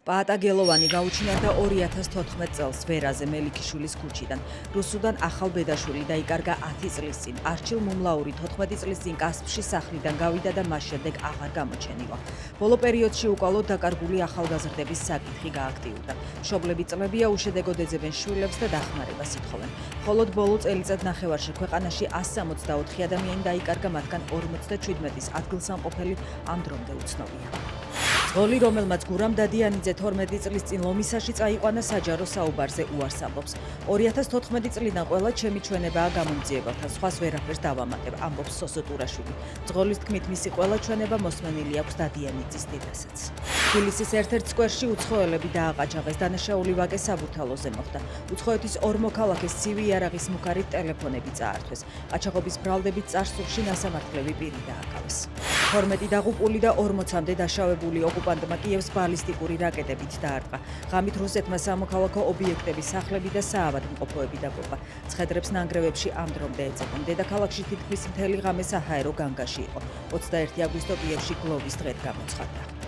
პაატაგელოვანი გაუჩინარდა 2014 წელს ვერაზე მელიქიშვილის ქუჩიდან. რუსუდან ახალ ბედაშვილი დაიკარგა 10 წლის წინ. არჩილ მუმლაური 14 წლის წინ კასპში სახლიდან გავიდა და მას შემდეგ აღარ გამოჩენილა. ბოლო პერიოდში უკვალოდ დაკარგული ახალგაზრდების საკითხი გააქტიურდა. მშობლები წლებია უშედეგოდ ეძებენ შვილებს და დახმარებას ითხოვენ. მხოლოდ ბოლო წელიწადნახევარში ქვეყანაში 164 ადამიანი დაიკარგა, მათგან 57-ის ადგილსამყოფელი ამ დრომდე უცნობია. ძღოლი, რომელმაც გურამ დადიანიძე 12 წლის წინ ლომისაში წაიყვანა საჯარო საუბარზე უარს ამბობს. 2014 წლიდან ყველა ჩემი ჩვენებაა გამომძიებელთან, სხვას ვერაფერს დავამატებ, ამბობს სოსო ტურაშვილი. ძღოლის თქმით, მისი ყველა ჩვენება მოსმენილი აქვს დადიანიძის დედასაც. თბილისის ერთ-ერთ სკვერში უცხოელები დააყაჩაღეს, დანაშაული ვაკე საბურთალოზე მოხდა. უცხოეთის ორ მოქალაქეს ცივი იარაღის მუქარით ტელეფონები წაართვეს. ყაჩაღობის ბრალდებით წარსულში ნასამართლები პირი დააკავეს. 12 დაღუპული და 40-მდე დაშავებული ოკუპანტმა კიევს ბალისტიკური რაკეტებით დაარტყა. ღამით რუსეთმა სამოქალაქო ობიექტების, სახლები და საავადმყოფოები დაბომბა. ცხედრებს ნანგრევებში ამ დრომდე ეძებენ. დედაქალაქში თითქმის მთელი ღამე საჰაერო განგაში იყო. 21 აგვისტო კიევში გლოვის დღედ გამოცხადდა.